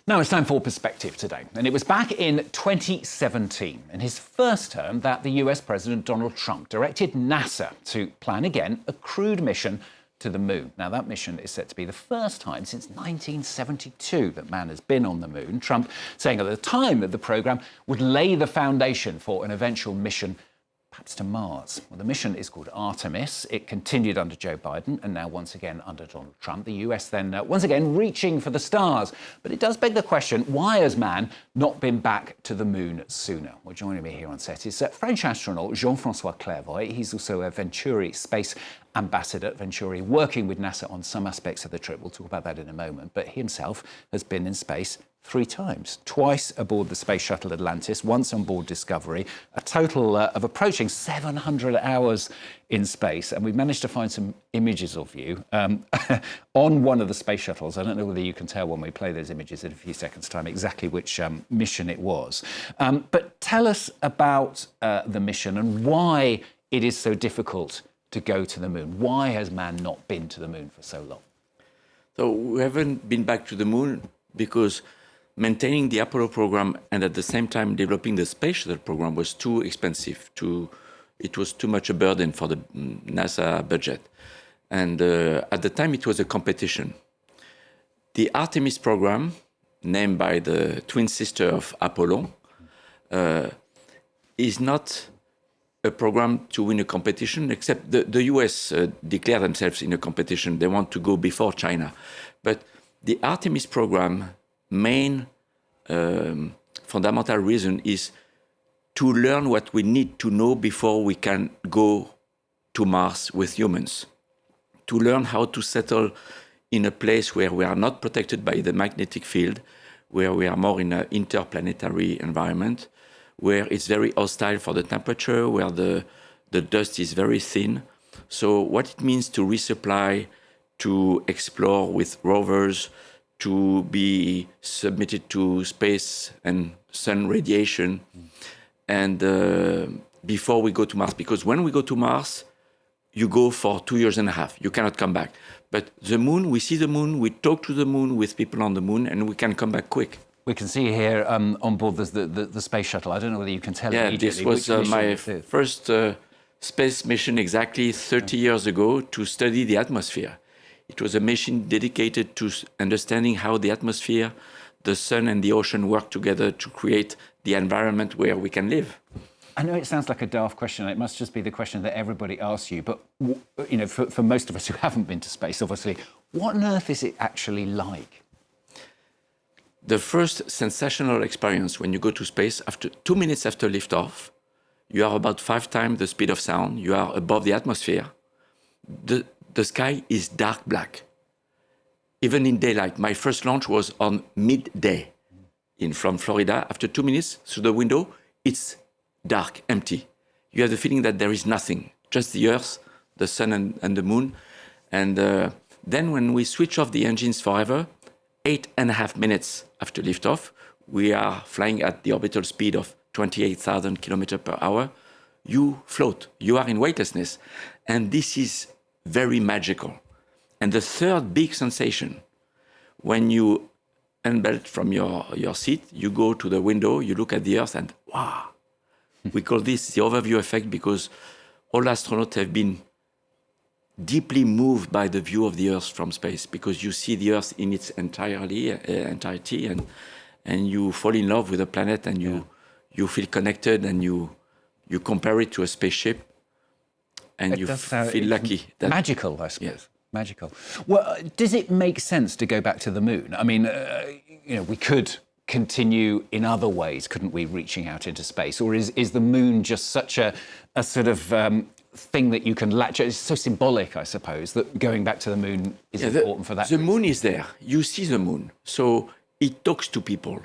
Now it's time for Perspective today. And it was back in 2017, in his first term, that the US President Donald Trump directed NASA to plan again a crewed mission to the moon. Now, that mission is set to be the first time since 1972 that man has been on the moon. Trump saying at the time that the programme would lay the foundation for an eventual mission perhaps to Mars. Well, the mission is called Artemis. It continued under Joe Biden and now once again under Donald Trump. The US then once again reaching for the stars. But it does beg the question, why has man not been back to the moon sooner? Well, joining me here on set is French astronaut Jean-François Clervoy. He's also a Venturi Space ambassador at Venturi, working with NASA on some aspects of the trip. We'll talk about that in a moment. But he himself has been in space 3 times, twice aboard the Space Shuttle Atlantis, once on board Discovery, a total of approaching 700 hours in space. And we've managed to find some images of you on one of the space shuttles. I don't know whether you can tell when we play those images in a few seconds' time exactly which mission it was. But tell us about the mission and why it is so difficult to go to the moon. Why has man not been to the moon for so long? So we haven't been back to the moon because maintaining the Apollo program and at the same time developing the Space Shuttle program was too expensive. It was too much a burden for the NASA budget. And at the time, it was a competition. The Artemis program, named by the twin sister of Apollo, is not a program to win a competition, except the US declare themselves in a competition. They want to go before China. But the Artemis program main fundamental reason is to learn what we need to know before we can go to Mars with humans. To learn how to settle in a place where we are not protected by the magnetic field, where we are more in an interplanetary environment, where it's very hostile for the temperature, where the dust is very thin. So what it means to resupply, to explore with rovers, to be submitted to space and sun radiation, and before we go to Mars. Because when we go to Mars, you go for 2.5 years. You cannot come back. But the moon, we see the moon, we talk to the moon with people on the moon, and we can come back quick. We can see here on board the Space Shuttle. I don't know whether you can tell immediately. This was my first space mission exactly 30 years ago to study the atmosphere. It was a mission dedicated to understanding how the atmosphere, the sun and the ocean work together to create the environment where we can live. I know it sounds like a daft question. It must just be the question that everybody asks you. But you know, for most of us who haven't been to space, obviously, what on earth is it actually like? The first sensational experience when you go to space, after 2 minutes after liftoff, you are about 5 times the speed of sound. You are above the atmosphere. The sky is dark black. Even in daylight. My first launch was on midday from Florida. After 2 minutes, through the window, it's dark, empty. You have the feeling that there is nothing, just the Earth, the sun and the moon. And then when we switch off the engines forever, 8.5 minutes after liftoff, we are flying at the orbital speed of 28,000 kilometers per hour. You float, you are in weightlessness. And this is very magical. And the third big sensation, when you unbelt from your seat, you go to the window, you look at the Earth and wow. We call this the overview effect because all astronauts have been deeply moved by the view of the Earth from space because you see the Earth in its entirety and you fall in love with the planet and you feel connected and you compare it to a spaceship and you feel lucky. Magical, I suppose. Yeah. Magical. Well, does it make sense to go back to the moon? I mean, we could continue in other ways, couldn't we, reaching out into space? Or is the moon just such a sort of thing that you can latch? It's so symbolic, I suppose, that going back to the moon is important for that. The moon is there. You see the moon. So it talks to people.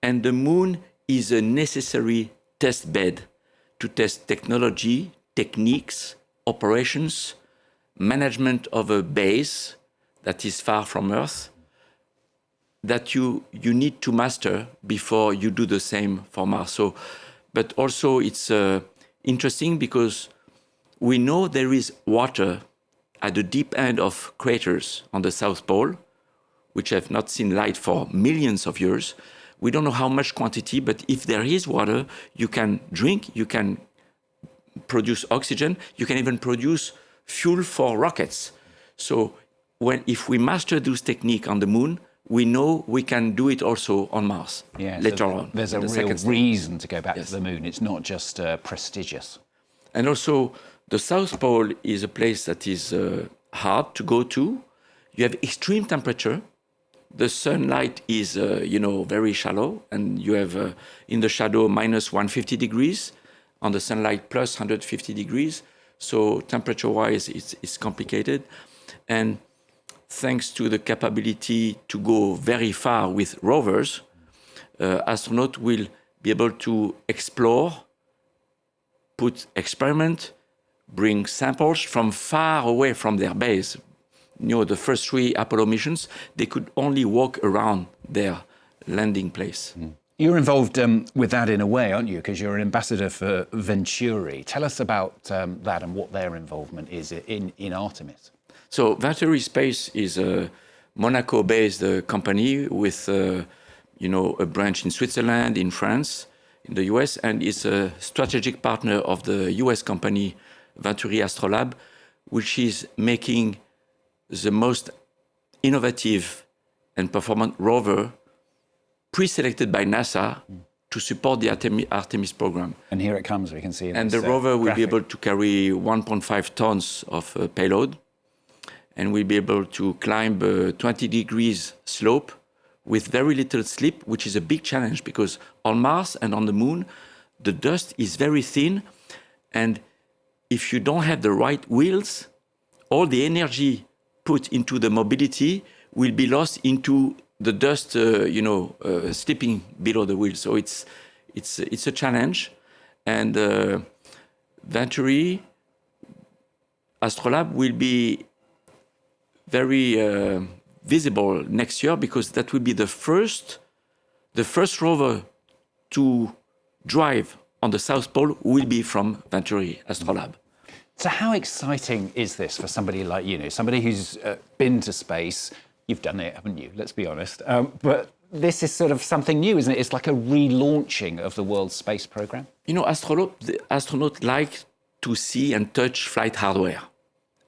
And the moon is a necessary test bed to test technology, techniques, operations, management of a base that is far from Earth, that you need to master before you do the same for Mars. So, but also it's interesting because we know there is water at the deep end of craters on the South Pole. which have not seen light for millions of years. We don't know how much quantity, but if there is water, you can drink, you can produce oxygen, you can even produce fuel for rockets. So if we master this technique on the moon, we know we can do it also on Mars later on. There's a real reason to go back to the moon. It's not just prestigious. And also, the South Pole is a place that is hard to go to. You have extreme temperature. The sunlight is, very shallow, and you have in the shadow minus 150 degrees, on the sunlight plus 150 degrees. So temperature-wise, it's complicated. And thanks to the capability to go very far with rovers, astronauts will be able to explore, put experiment, bring samples from far away from their base. The first 3 Apollo missions, they could only walk around their landing place. You're involved with that in a way, aren't you? Because you're an ambassador for Venturi. Tell us about that and what their involvement is in Artemis. So Venturi Space is a Monaco-based company with, a branch in Switzerland, in France, in the US, and is a strategic partner of the US company Venturi Astrolab, which is making the most innovative and performant rover pre-selected by NASA to support the Artemis program. And here it comes, we can see it. And the rover will be able to carry 1.5 tons of payload, and will be able to climb a 20 degrees slope with very little slip, which is a big challenge because on Mars and on the moon, the dust is very thin, and if you don't have the right wheels, all the energy put into the mobility will be lost into the dust, slipping below the wheel. So it's a challenge, and Venturi Astrolab will be very visible next year because that will be the first rover to drive on the South Pole will be from Venturi Astrolab. So how exciting is this for somebody like you, somebody who's been to space? You've done it, haven't you? Let's be honest. But this is sort of something new, isn't it? It's like a relaunching of the world's space program. Astronauts like to see and touch flight hardware.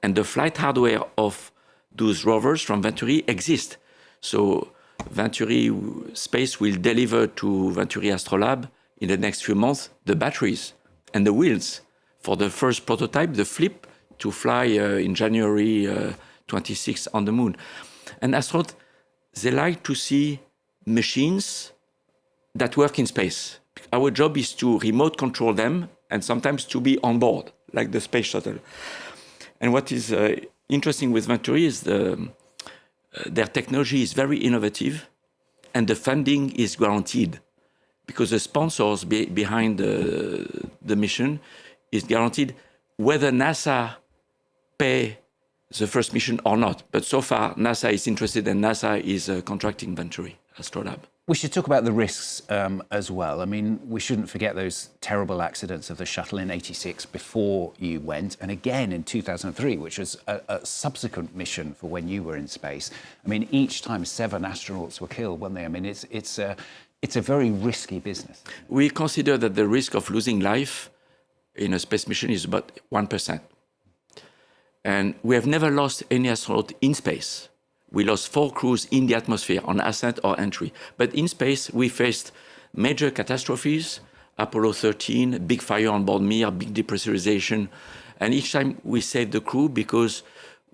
And the flight hardware of those rovers from Venturi exist. So Venturi Space will deliver to Venturi Astrolab in the next few months the batteries and the wheels for the first prototype, the Flip, to fly in January 26 on the moon. And astronauts, they like to see machines that work in space. Our job is to remote control them and sometimes to be on board, like the Space Shuttle. And what is interesting with Venturi is their technology is very innovative and the funding is guaranteed because the sponsors behind the mission is guaranteed whether NASA pay the first mission or not. But so far, NASA is interested and NASA is contracting Venturi Astrolab. We should talk about the risks as well. I mean, we shouldn't forget those terrible accidents of the shuttle in '86 before you went, and again in 2003, which was a subsequent mission for when you were in space. I mean, each time 7 astronauts were killed, weren't they? I mean, it's a very risky business. We consider that the risk of losing life in a space mission is about 1%. And we have never lost any astronaut in space. We lost 4 crews in the atmosphere on ascent or entry. But in space, we faced major catastrophes, Apollo 13, big fire on board Mir, big depressurization. And each time we saved the crew because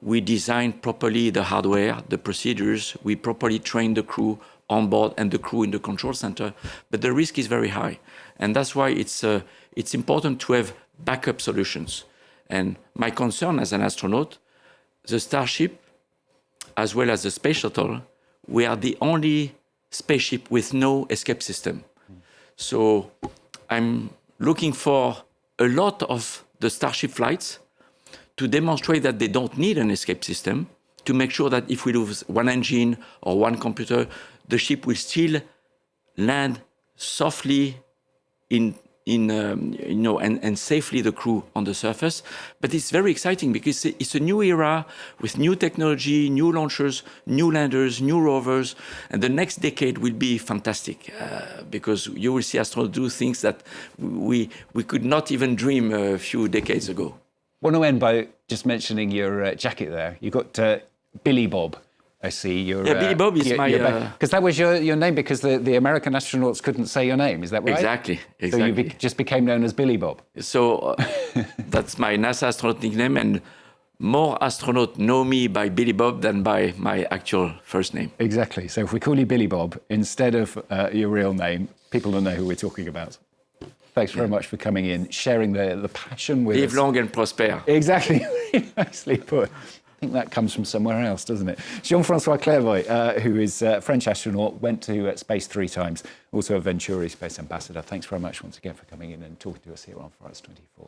we designed properly the hardware, the procedures, we properly trained the crew on board and the crew in the control center. But the risk is very high. And that's why it's important to have backup solutions. And my concern as an astronaut, the Starship, as well as the Space Shuttle, we are the only spaceship with no escape system. So I'm looking for a lot of the Starship flights to demonstrate that they don't need an escape system, to make sure that if we lose one engine or one computer, the ship will still land softly in and safely the crew on the surface. But it's very exciting because it's a new era with new technology, new launchers, new landers, new rovers. And the next decade will be fantastic because you will see astronauts do things that we could not even dream a few decades ago. Want to end by just mentioning your jacket there. You got Billy Bob. I see. Billy Bob is my... Because that was your name because the American astronauts couldn't say your name, is that right? Exactly. So you just became known as Billy Bob. So that's my NASA astronaut nickname, and more astronauts know me by Billy Bob than by my actual first name. Exactly. So if we call you Billy Bob instead of your real name, people will know who we're talking about. Thanks very much for coming in, sharing the passion with us. Live long and prosper. Exactly. Very nicely put. I think that comes from somewhere else, doesn't it? Jean-François Clervoy, who is a French astronaut, went to space 3 times, also a Venturi Space ambassador. Thanks very much once again for coming in and talking to us here on France 24.